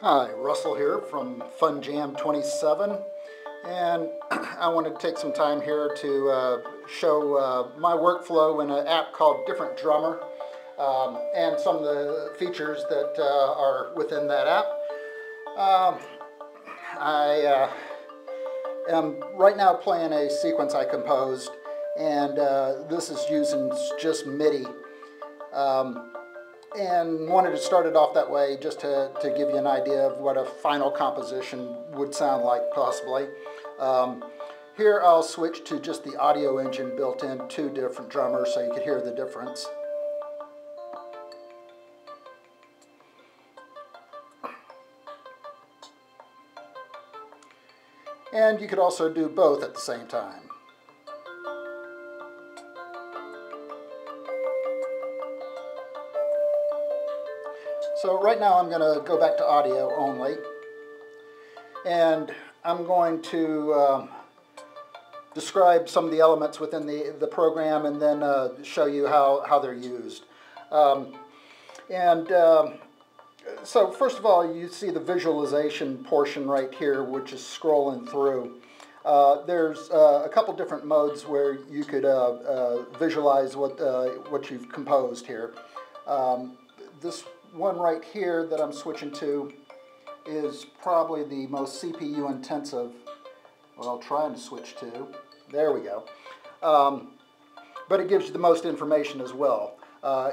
Hi, Russell here from Fun Jam 27, and I wanted to take some time here to show my workflow in an app called Different Drummer, and some of the features that are within that app. I am right now playing a sequence I composed, and this is using just MIDI. And wanted to start it off that way just to give you an idea of what a final composition would sound like possibly. Here I'll switch to just the audio engine built in, two different drummers so you can hear the difference. And you could also do both at the same time. So right now I'm going to go back to audio only, and I'm going to describe some of the elements within the program and then show you how they're used. So first of all, you see the visualization portion right here, which is scrolling through. There's a couple different modes where you could visualize what you've composed here. This one right here that I'm switching to is probably the most CPU intensive. Well, I'll try to switch to. There we go. But it gives you the most information as well.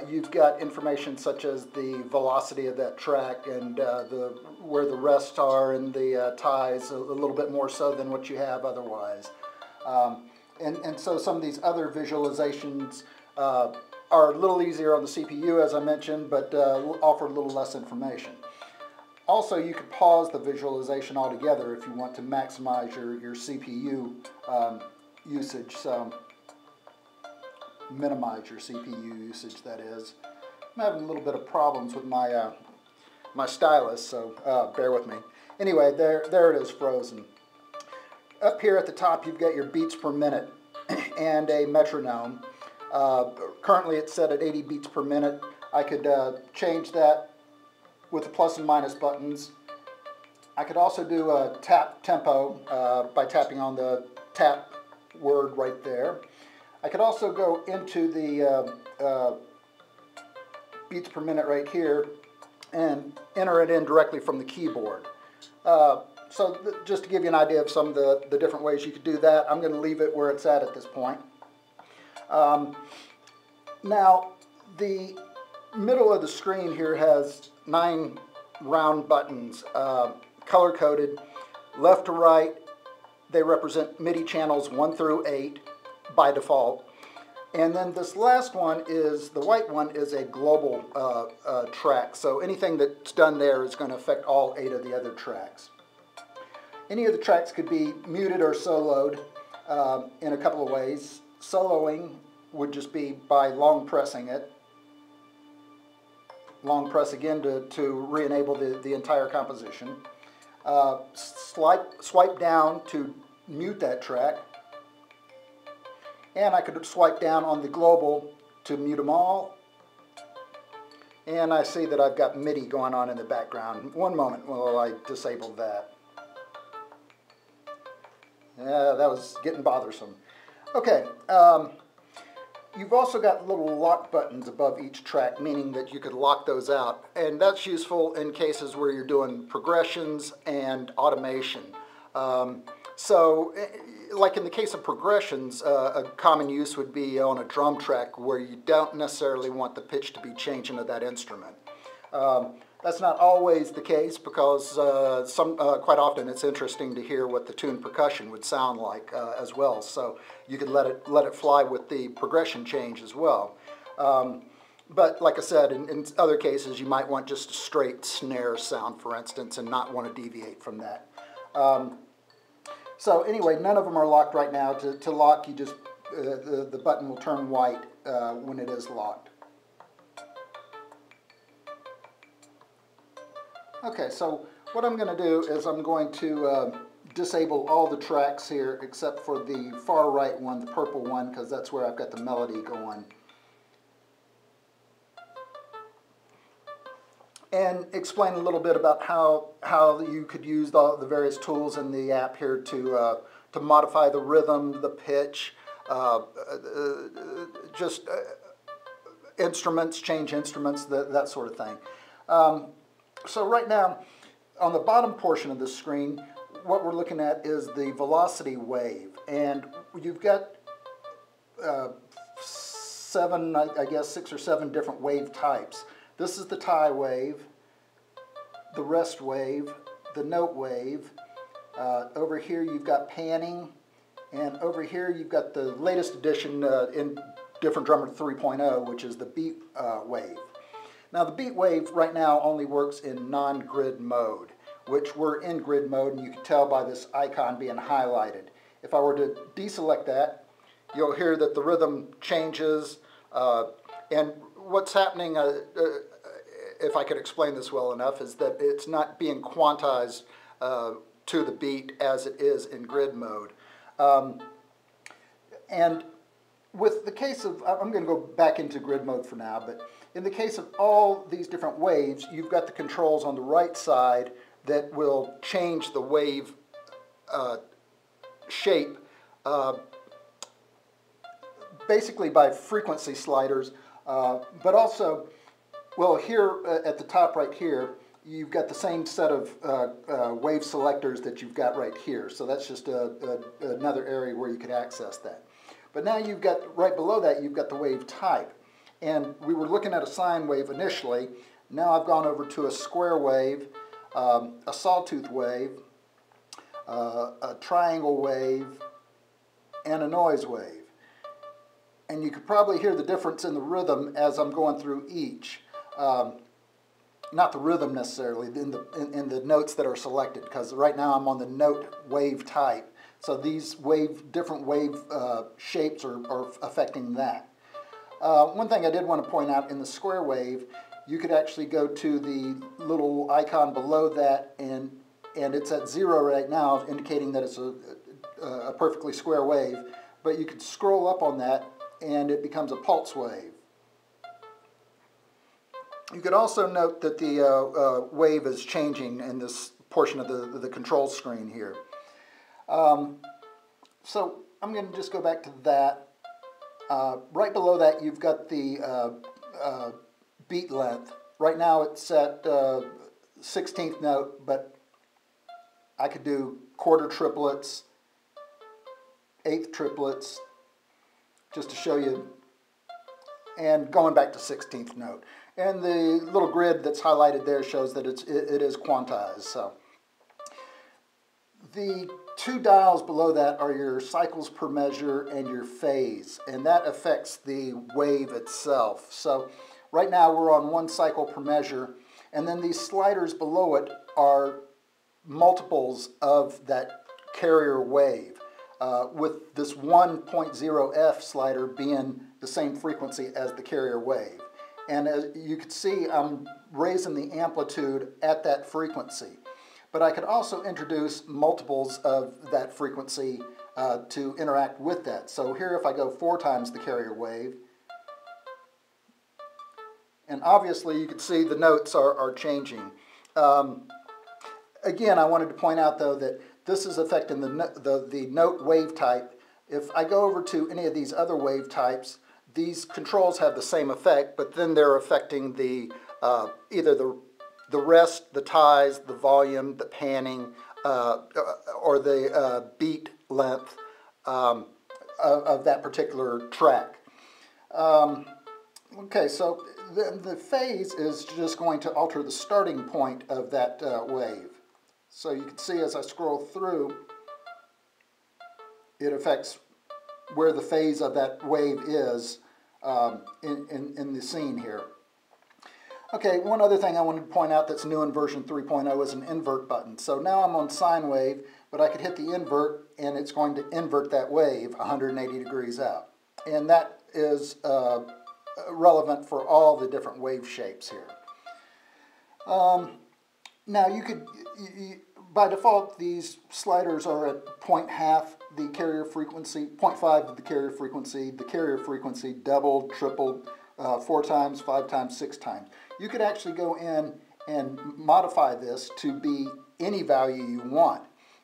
You've got information such as the velocity of that track and where the rests are and the ties, a little bit more so than what you have otherwise. And so some of these other visualizations are a little easier on the CPU, as I mentioned, but offer a little less information. Also, you could pause the visualization altogether if you want to maximize your CPU usage, so minimize your CPU usage, that is. I'm having a little bit of problems with my my stylus, so bear with me. Anyway, there it is, frozen. Up here at the top, you've got your beats per minute and a metronome. Currently it's set at 80 beats per minute. I could change that with the plus and minus buttons. I could also do a tap tempo by tapping on the tap word right there. I could also go into the beats per minute right here and enter it in directly from the keyboard. So just to give you an idea of some of the different ways you could do that, I'm going to leave it where it's at this point. Now, the middle of the screen here has 9 round buttons, color-coded, left to right. They represent MIDI channels 1 through 8 by default. And then this last one is, the white one, is a global track. So anything that's done there is going to affect all 8 of the other tracks. Any of the tracks could be muted or soloed in a couple of ways. Soloing would just be by long pressing it. Long press again to re-enable the entire composition. Swipe down to mute that track. And I could swipe down on the global to mute them all. And I see that I've got MIDI going on in the background. One moment while I disable that. Yeah, that was getting bothersome. Okay. You've also got little lock buttons above each track, meaning that you could lock those out. And that's useful in cases where you're doing progressions and automation. So, like in the case of progressions, a common use would be on a drum track where you don't necessarily want the pitch to be changing of that instrument. That's not always the case because quite often it's interesting to hear what the tuned percussion would sound like as well. So you could let it fly with the progression change as well. But like I said, in other cases you might want just a straight snare sound, for instance, and not want to deviate from that. So anyway, none of them are locked right now. To lock, you just the button will turn white when it is locked. Okay, so what I'm going to do is I'm going to disable all the tracks here except for the far right one, the purple one, because that's where I've got the melody going. and explain a little bit about how you could use the various tools in the app here to modify the rhythm, the pitch, just instruments, change instruments, that sort of thing. So right now, on the bottom portion of the screen, what we're looking at is the velocity wave, and you've got six or seven different wave types. This is the tie wave, the rest wave, the note wave. Over here you've got panning, and over here you've got the latest addition in Different Drummer 3.0, which is the beat wave. Now the beat wave right now only works in non-grid mode, which we're in grid mode, and you can tell by this icon being highlighted. If I were to deselect that, you'll hear that the rhythm changes, and what's happening, if I could explain this well enough, is that it's not being quantized to the beat as it is in grid mode. And with the case of, I'm going to go back into grid mode for now, but in the case of all these different waves, you've got the controls on the right side that will change the wave shape basically by frequency sliders, but also, well, here at the top right here, you've got the same set of wave selectors that you've got right here. So that's just another area where you could access that. But now you've got, right below that, you've got the wave type. And we were looking at a sine wave initially. Now I've gone over to a square wave, a sawtooth wave, a triangle wave, and a noise wave. And you could probably hear the difference in the rhythm as I'm going through each. Not the rhythm necessarily, in the notes that are selected, because right now I'm on the note wave type. So these different wave shapes are affecting that. One thing I did want to point out, in the square wave, you could actually go to the little icon below that, and it's at 0 right now, indicating that it's a perfectly square wave. But you could scroll up on that, and it becomes a pulse wave. You could also note that the wave is changing in this portion of the control screen here. So I'm going to just go back to that. Right below that you've got the beat length. Right now it's at 16th note, but I could do quarter triplets, eighth triplets, just to show you, and going back to 16th note. And the little grid that's highlighted there shows that it is quantized. So the two dials below that are your cycles per measure and your phase, and that affects the wave itself. So right now we're on 1 cycle per measure, and then these sliders below it are multiples of that carrier wave, with this 1.0F slider being the same frequency as the carrier wave. And as you can see, I'm raising the amplitude at that frequency. But I could also introduce multiples of that frequency to interact with that. So here, if I go 4 times the carrier wave, and obviously you can see the notes are changing. Again, I wanted to point out though that this is affecting the note wave type. If I go over to any of these other wave types, these controls have the same effect, but then they're affecting the either the rest, the ties, the volume, the panning, or the beat length of that particular track. Okay, so the phase is just going to alter the starting point of that wave. So you can see as I scroll through, it affects where the phase of that wave is in the scene here. Okay, one other thing I wanted to point out that's new in version 3.0 is an invert button. So now I'm on sine wave, but I could hit the invert and it's going to invert that wave 180 degrees out. And that is relevant for all the different wave shapes here. Now you could, by default, these sliders are at 0.5 the carrier frequency, 0.5 of the carrier frequency doubled, tripled, 4 times, 5 times, 6 times. You could actually go in and modify this to be any value you want.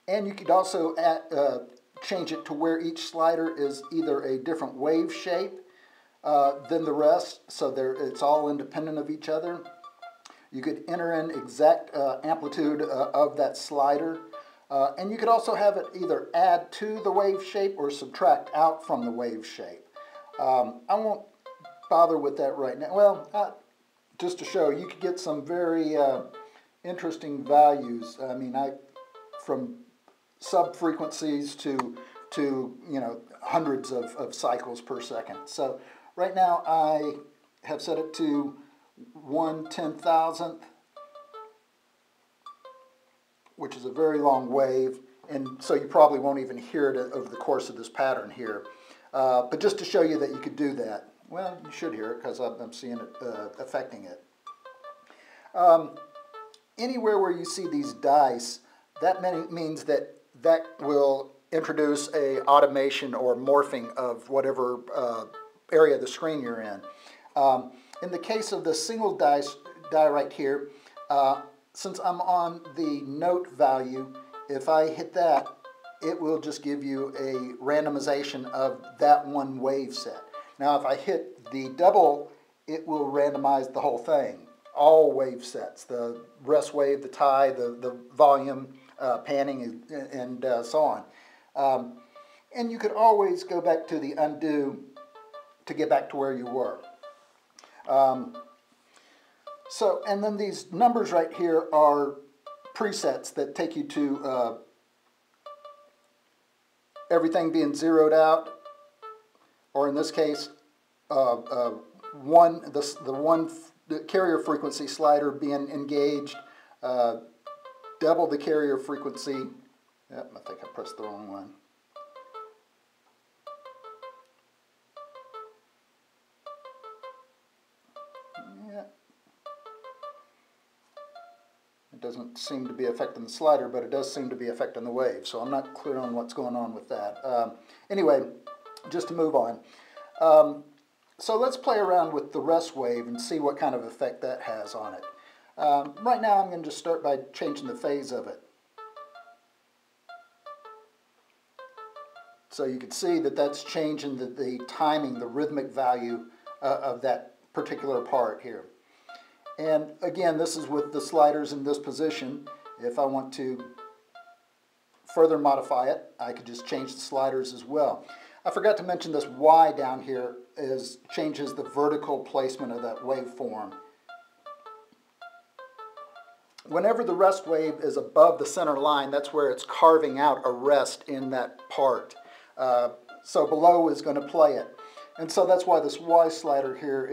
And you could also change it to where each slider is either a different wave shape than the rest, so it's all independent of each other. You could enter in exact amplitude of that slider, and you could also have it either add to the wave shape or subtract out from the wave shape. I won't bother with that right now. Well, just to show, you could get some very interesting values. I mean, from sub-frequencies to hundreds of cycles per second. So right now I have set it to 1/10,000th, which is a very long wave, and so you probably won't even hear it over the course of this pattern here. But just to show you that you could do that. Well, you should hear it because I'm seeing it affecting it. Anywhere where you see these dice, that means that will introduce a automation or morphing of whatever area of the screen you're in. In the case of the single die right here, since I'm on the note value, if I hit that, it will just give you a randomization of that one wave set. Now if I hit the double, it will randomize the whole thing, all wave sets, the rest wave, the tie, the volume, panning, and so on. And you could always go back to the undo to get back to where you were. And then these numbers right here are presets that take you to everything being zeroed out, or in this case, the carrier frequency slider being engaged, double the carrier frequency. Yep, I think I pressed the wrong one. Yeah. It doesn't seem to be affecting the slider, but it does seem to be affecting the wave, so I'm not clear on what's going on with that. Anyway, just to move on. So let's play around with the rest wave and see what kind of effect that has on it. Right now I'm going to just start by changing the phase of it. So you can see that that's changing the timing, the rhythmic value of that particular part here. And again, this is with the sliders in this position. If I want to further modify it, I could just change the sliders as well. I forgot to mention this Y down here changes the vertical placement of that waveform. Whenever the rest wave is above the center line, that's where it's carving out a rest in that part. So below is going to play it. And so that's why this Y slider here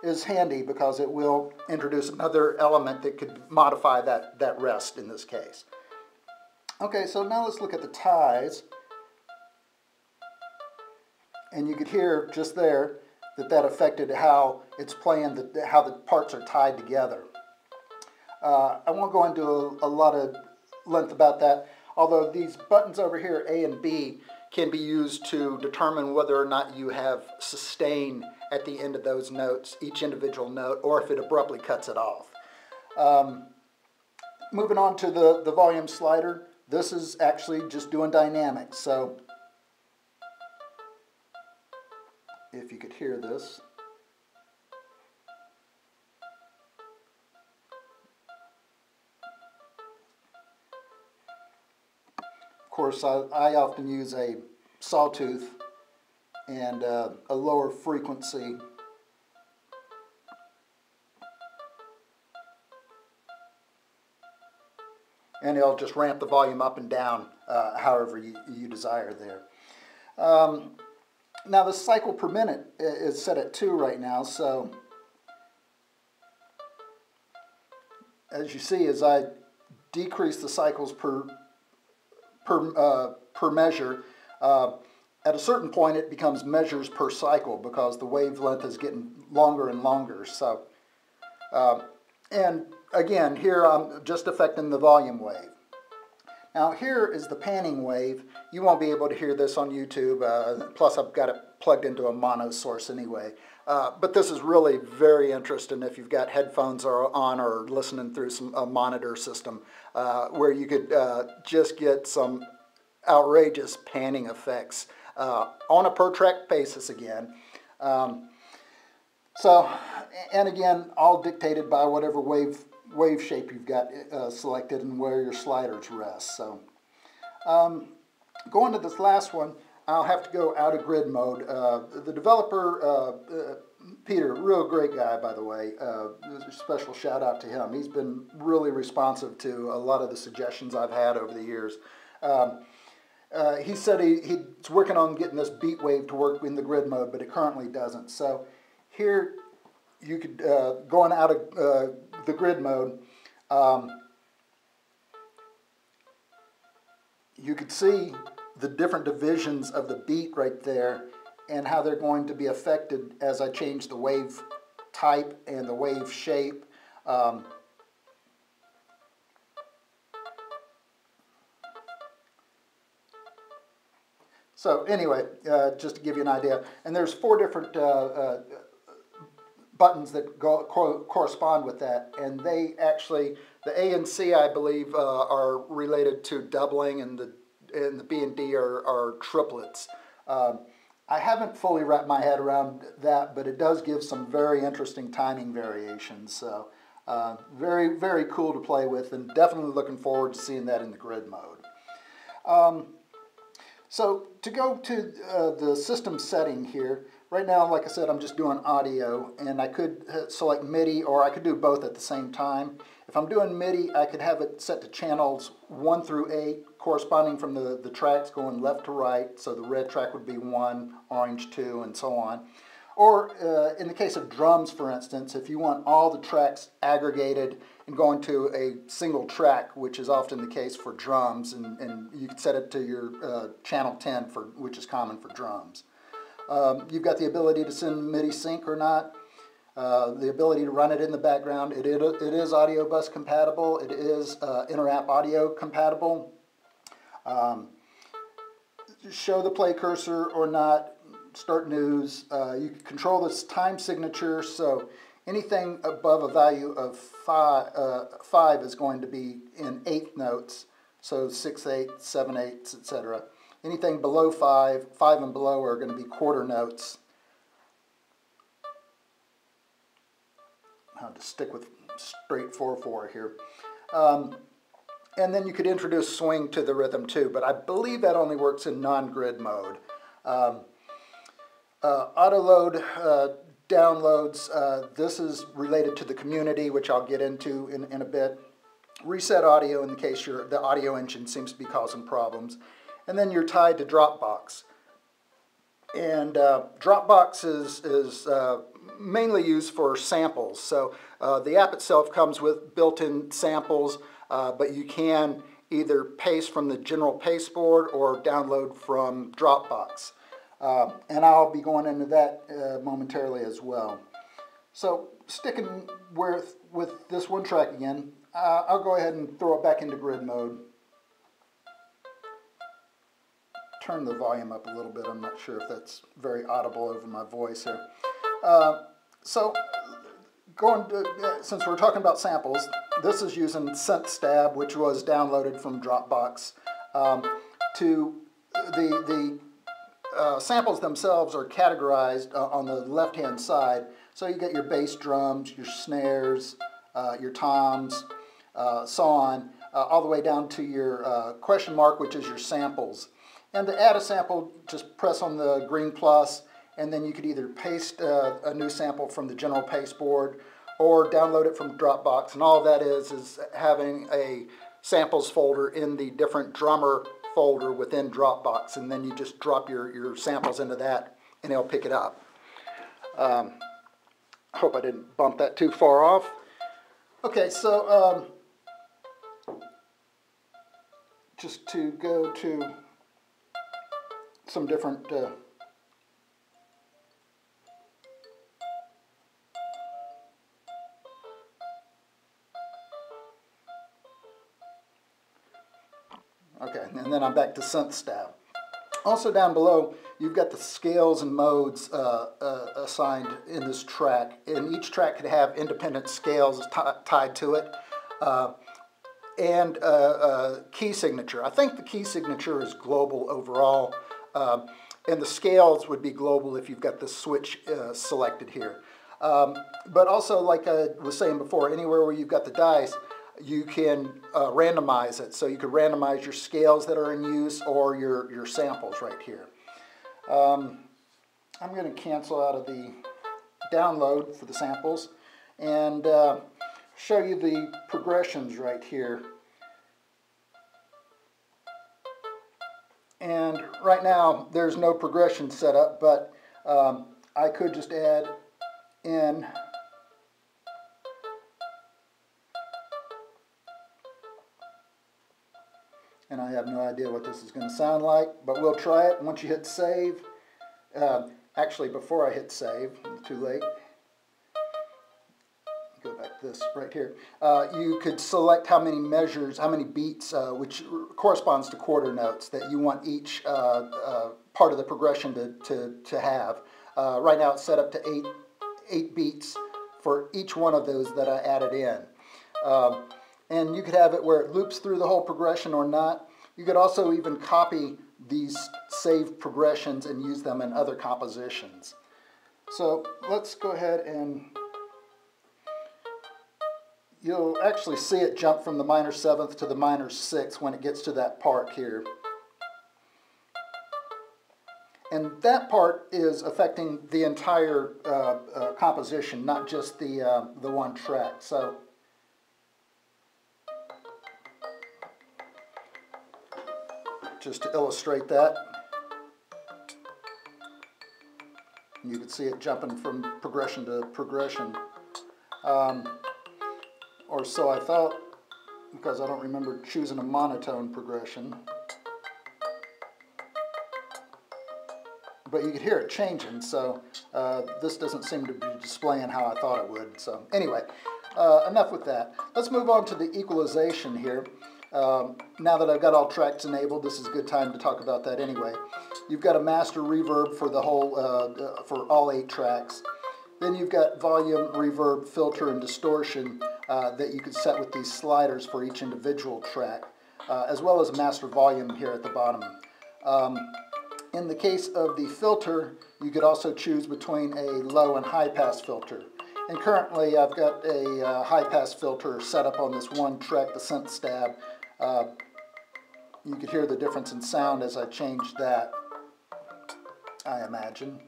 is handy, because it will introduce another element that could modify that rest in this case. Okay, so now let's look at the ties. And you could hear just there that affected how it's playing, how the parts are tied together. I won't go into a lot of length about that, although these buttons over here, A and B, can be used to determine whether or not you have sustain at the end of those notes, each individual note, or if it abruptly cuts it off. Moving on to the volume slider, this is actually just doing dynamics. So if you could hear this. Of course, I often use a sawtooth and a lower frequency. And it'll just ramp the volume up and down however you desire there. Now the cycle per minute is set at 2 right now, so as you see, as I decrease the cycles per measure, at a certain point it becomes measures per cycle because the wavelength is getting longer and longer. So, and again, here I'm just affecting the volume wave. Now here is the panning wave. You won't be able to hear this on YouTube, plus I've got it plugged into a mono source anyway. But this is really very interesting if you've got headphones on or listening through a monitor system, where you could just get some outrageous panning effects on a per track basis again. And again, all dictated by whatever wave shape you've got selected and where your sliders rest. So going to this last one, I'll have to go out of grid mode. The developer, Peter, real great guy, by the way. Special shout out to him. He's been really responsive to a lot of the suggestions I've had over the years. He said he's working on getting this beat wave to work in the grid mode, but it currently doesn't. So here you could, going out of the grid mode, you could see the different divisions of the beat right there and how they're going to be affected as I change the wave type and the wave shape. So anyway, just to give you an idea, and there's 4 different buttons that correspond with that, and they actually, the A and C, I believe, are related to doubling, and the B and D are triplets. I haven't fully wrapped my head around that, but it does give some very interesting timing variations. So very, very cool to play with, and definitely looking forward to seeing that in the grid mode. So to go to the system setting here, right now, like I said, I'm just doing audio, and I could select MIDI, or I could do both at the same time. If I'm doing MIDI, I could have it set to channels 1 through 8, corresponding from the tracks going left to right, so the red track would be 1, orange 2, and so on. Or in the case of drums, for instance, if you want all the tracks aggregated and going to a single track, which is often the case for drums, and you can set it to your channel 10, which is common for drums. You've got the ability to send MIDI sync or not, the ability to run it in the background. It is audio bus compatible. It is inter-app audio compatible. Show the play cursor or not, start news. You can control this time signature, so anything above a value of 5 is going to be in 8th notes, so 6/8, 7/8, etc. Anything below 5 and below are going to be quarter notes. I'll just stick with straight 4/4 here. And then you could introduce swing to the rhythm too, but I believe that only works in non-grid mode. Auto-load downloads, this is related to the community, which I'll get into in a bit. Reset audio in the case the audio engine seems to be causing problems. And then you're tied to Dropbox. And Dropbox is mainly used for samples. So the app itself comes with built-in samples, but you can either paste from the general pasteboard or download from Dropbox. And I'll be going into that momentarily as well. So sticking with this one track again, I'll go ahead and throw it back into grid mode. Turn the volume up a little bit. I'm not sure if that's very audible over my voice here. So since we're talking about samples, this is using SynthStab, which was downloaded from Dropbox. The samples themselves are categorized on the left-hand side. So you get your bass drums, your snares, your toms, so on, all the way down to your question mark, which is your samples. And to add a sample, just press on the green plus, and then you could either paste a new sample from the general pasteboard or download it from Dropbox. And all that is having a samples folder in the different drummer folder within Dropbox, and then you just drop your samples into that, and it'll pick it up. I hope I didn't bump that too far off. Okay, so just to go to some different Okay, and then I'm back to synth stab. Also down below, you've got the scales and modes assigned in this track, and each track could have independent scales tied to it, and key signature. I think the key signature is global overall, and the scales would be global if you've got the switch selected here. But also, like I was saying before, anywhere where you've got the dice, you can randomize it. So you could randomize your scales that are in use or your samples right here. I'm going to cancel out of the download for the samples and show you the progressions right here. And right now there's no progression set up, but I could just add in and I have no idea what this is going to sound like, but we'll try it. Once you hit save, actually before I hit save, it's too late, go back to this right here, you could select how many measures, how many beats, which corresponds to quarter notes that you want each part of the progression to have. Right now it's set up to 8 beats for each one of those that I added in. And you could have it where it loops through the whole progression or not. You could also even copy these saved progressions and use them in other compositions. So let's go ahead and you'll actually see it jump from the minor 7th to the minor 6th when it gets to that part here. And that part is affecting the entire composition, not just the one track. So just to illustrate that, you can see it jumping from progression to progression. Or so I thought, because I don't remember choosing a monotone progression. But you could hear it changing, so this doesn't seem to be displaying how I thought it would. So anyway, enough with that. Let's move on to the equalization here. Now that I've got all tracks enabled, this is a good time to talk about that anyway. You've got a master reverb for the whole, for all 8 tracks. Then you've got volume, reverb, filter, and distortion that you could set with these sliders for each individual track, as well as a master volume here at the bottom. In the case of the filter, you could also choose between a low and high pass filter. And currently I've got a high pass filter set up on this one track, the Synth Stab. You could hear the difference in sound as I changed that, I imagine.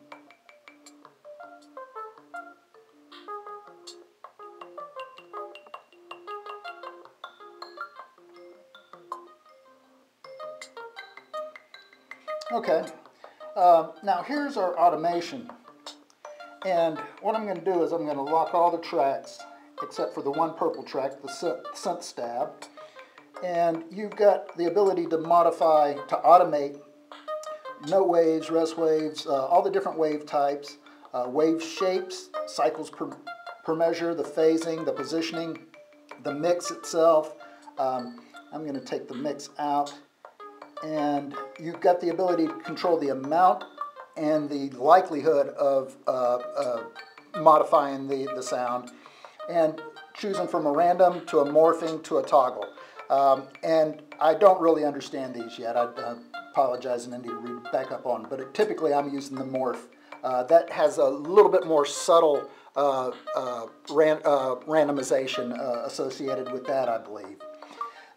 Okay, now here's our automation. And what I'm going to do is I'm going to lock all the tracks except for the one purple track, the Synth Stab. And you've got the ability to modify, to automate note waves, rest waves, all the different wave types, wave shapes, cycles per measure, the phasing, the positioning, the mix itself. I'm going to take the mix out. And you've got the ability to control the amount and the likelihood of modifying the sound, and choosing from a random to a morphing to a toggle. And I don't really understand these yet. I apologize and I need to read back up on, but typically I'm using the morph. That has a little bit more subtle randomization associated with that, I believe.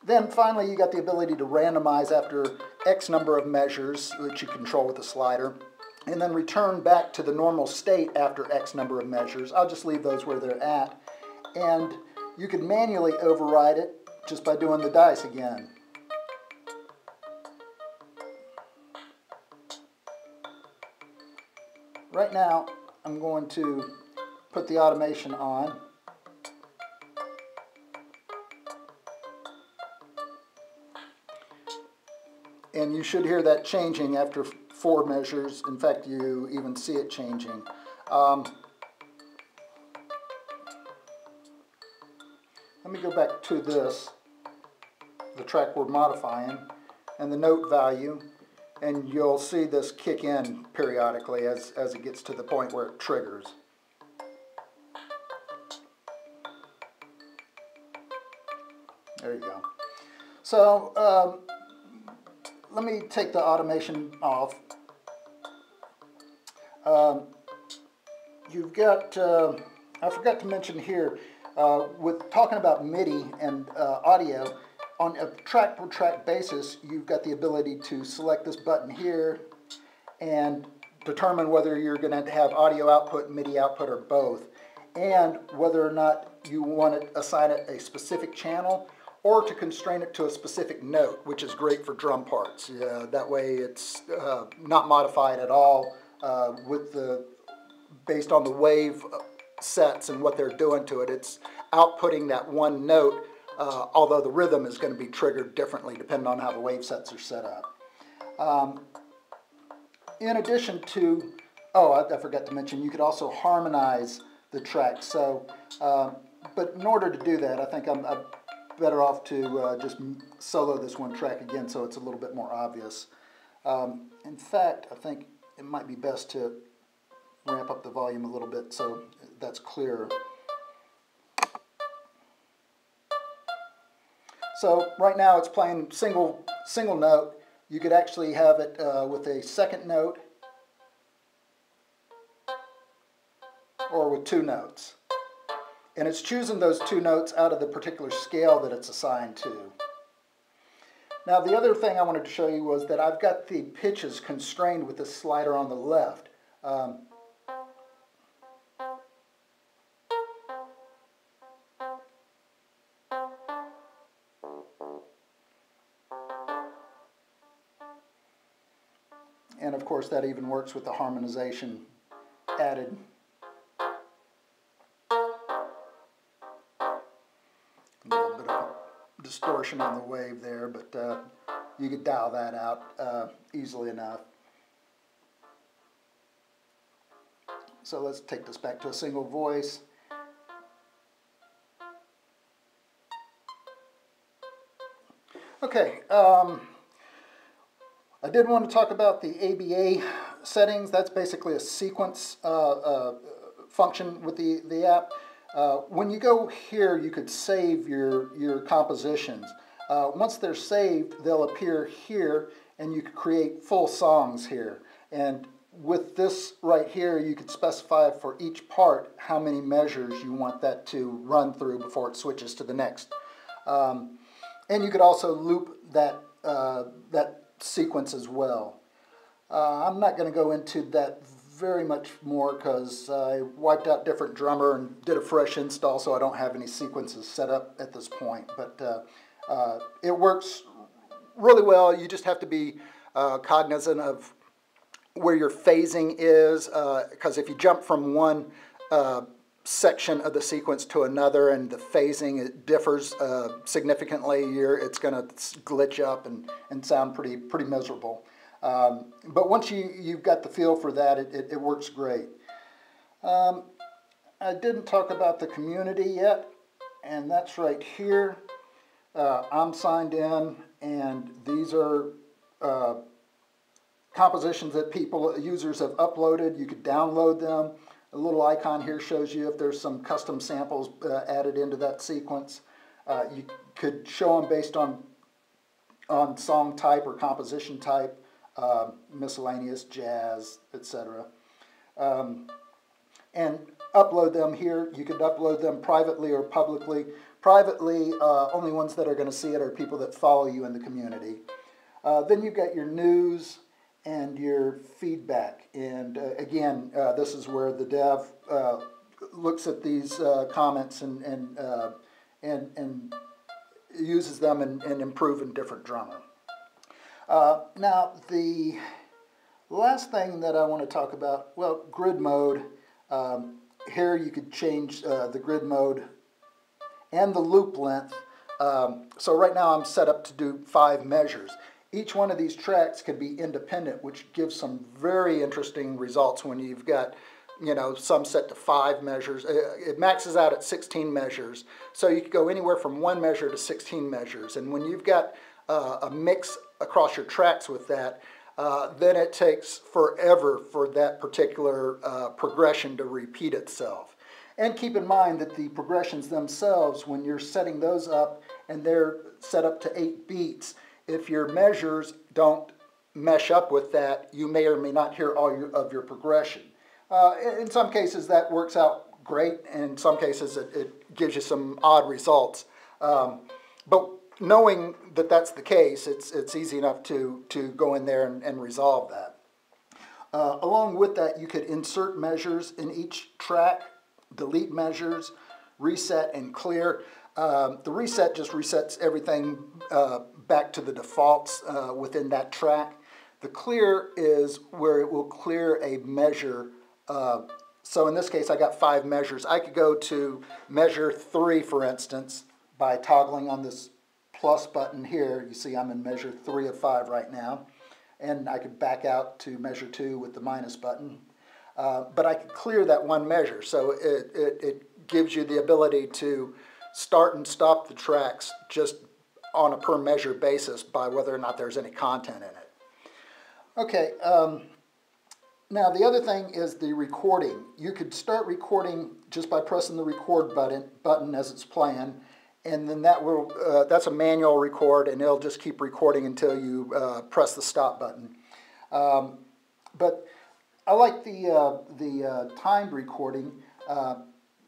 Then finally you got the ability to randomize after X number of measures, which you control with the slider, and then return back to the normal state after X number of measures. I'll just leave those where they're at. And you can manually override it just by doing the dice again. Right now, I'm going to put the automation on. And you should hear that changing after 4 measures. In fact, you even see it changing. Let me go back to this, the track we're modifying, and the note value, and you'll see this kick in periodically as it gets to the point where it triggers. There you go. So let me take the automation off. You've got, I forgot to mention here, with talking about MIDI and audio, on a track-per-track basis, you've got the ability to select this button here and determine whether you're going to have audio output, MIDI output, or both, and whether or not you want to assign it a specific channel or to constrain it to a specific note, which is great for drum parts. That way it's not modified at all based on the wave sets and what they're doing to it. It's outputting that one note, although the rhythm is going to be triggered differently depending on how the wave sets are set up. In addition to, I forgot to mention, you could also harmonize the tracks. So, but in order to do that, I think I'm better off to just solo this one track again so it's a little bit more obvious. In fact, I think it might be best to ramp up the volume a little bit so that's clearer. So right now it's playing single note. You could actually have it with a second note or with two notes. And it's choosing those two notes out of the particular scale that it's assigned to. Now the other thing I wanted to show you was that I've got the pitches constrained with the slider on the left. And of course that even works with the harmonization added. A little bit of distortion on the wave there, but you could dial that out easily enough. So let's take this back to a single voice. Okay, I did want to talk about the ABA settings. That's basically a sequence function with the app. When you go here, you could save your compositions. Once they're saved, they'll appear here, and you could create full songs here. And with this right here, you could specify for each part how many measures you want that to run through before it switches to the next. And you could also loop that sequence as well. I'm not going to go into that very much more because I wiped out Different Drummer and did a fresh install, so I don't have any sequences set up at this point. But it works really well. You just have to be cognizant of where your phasing is, because if you jump from one section of the sequence to another and the phasing it differs significantly, it's going to glitch up and sound pretty miserable. But once you've got the feel for that, it works great. I didn't talk about the community yet, and that's right here. I'm signed in, and these are compositions that users have uploaded. You could download them. A little icon here shows you if there's some custom samples added into that sequence. You could show them based on song type or composition type, miscellaneous, jazz, etc. And upload them here. You could upload them privately or publicly. Privately, only ones that are going to see it are people that follow you in the community. Then you've got your news and your feedback. And again, this is where the dev looks at these comments and uses them and improve in Different Drummer. Now, the last thing that I want to talk about, well, grid mode. Here you could change the grid mode and the loop length. So right now I'm set up to do 5 measures. Each one of these tracks can be independent, which gives some very interesting results when you've got, some set to 5 measures. It maxes out at 16 measures. So you could go anywhere from 1 measure to 16 measures. And when you've got a mix across your tracks with that, then it takes forever for that particular progression to repeat itself. And keep in mind that the progressions themselves, when you're setting those up and they're set up to 8 beats, if your measures don't mesh up with that, you may or may not hear all of your progression. In some cases that works out great, and in some cases it gives you some odd results. But knowing that that's the case, it's easy enough to go in there and resolve that. Along with that, you could insert measures in each track, delete measures, reset and clear. The reset just resets everything back to the defaults within that track. The clear is where it will clear a measure. So in this case, I got 5 measures. I could go to measure 3, for instance, by toggling on this plus button here. You see I'm in measure 3 of 5 right now. And I could back out to measure 2 with the minus button. But I could clear that one measure, so it gives you the ability to start and stop the tracks just on a per measure basis by whether or not there's any content in it. Okay, now the other thing is the recording. You could start recording just by pressing the record button as it's playing, and then that will that's a manual record, and it'll just keep recording until you press the stop button. But I like the timed recording.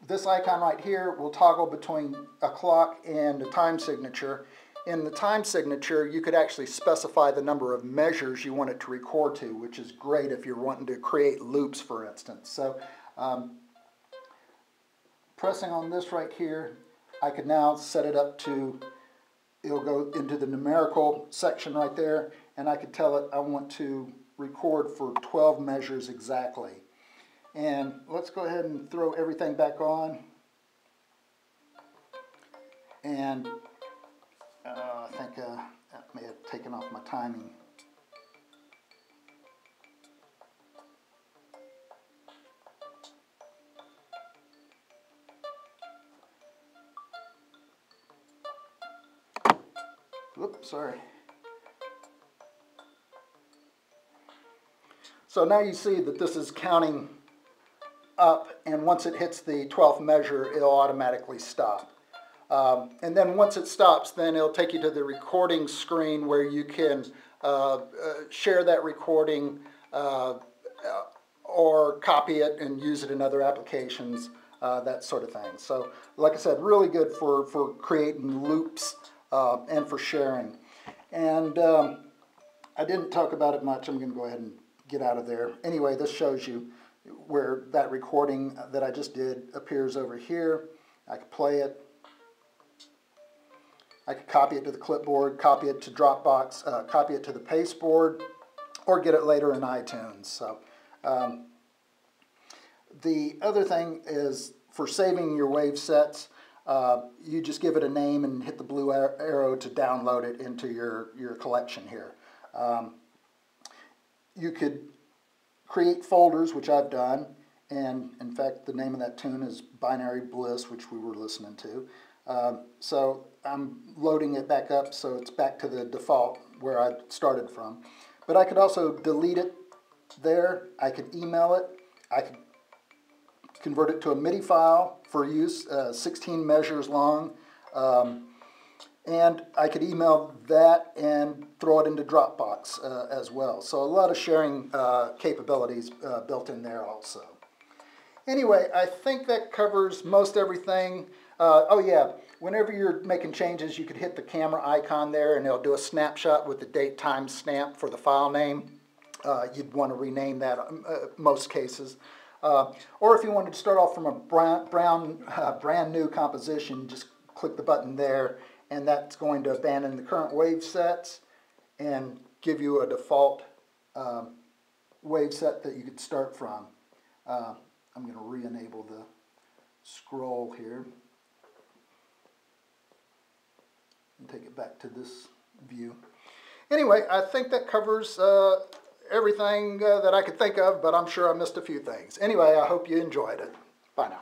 This icon right here will toggle between a clock and a time signature. In the time signature, you could actually specify the number of measures you want it to record to, which is great if you're wanting to create loops, for instance. So pressing on this right here, I could now set it up to, it'll go into the numerical section right there, and I could tell it I want to record for 12 measures exactly. And let's go ahead and throw everything back on. And I think that may have taken off my timing. Whoops, sorry. So now you see that this is counting up, and once it hits the 12th measure, it'll automatically stop. And then once it stops, then it'll take you to the recording screen where you can share that recording or copy it and use it in other applications, that sort of thing. So like I said, really good for creating loops and for sharing. And I didn't talk about it much. I'm going to go ahead and get out of there. Anyway, this shows you where that recording that I just did appears over here. I could play it. I could copy it to the clipboard, copy it to Dropbox, copy it to the pasteboard, or get it later in iTunes. So the other thing is for saving your wave sets, you just give it a name and hit the blue arrow to download it into your collection here. You could create folders, which I've done, and in fact the name of that tune is Binary Bliss, which we were listening to. So I'm loading it back up so it's back to the default where I started from. But I could also delete it there, I could email it, I could convert it to a MIDI file for use, 16 measures long, and I could email that and throw it into Dropbox as well. So a lot of sharing capabilities built in there also. Anyway, I think that covers most everything. Oh yeah, whenever you're making changes, you could hit the camera icon there and it'll do a snapshot with the date time stamp for the file name. You'd want to rename that most cases. Or if you wanted to start off from a brand new composition, just click the button there, and that's going to abandon the current wave sets and give you a default wave set that you could start from. I'm going to re-enable the scroll here and take it back to this view. Anyway, I think that covers everything that I could think of, but I'm sure I missed a few things. Anyway, I hope you enjoyed it. Bye now.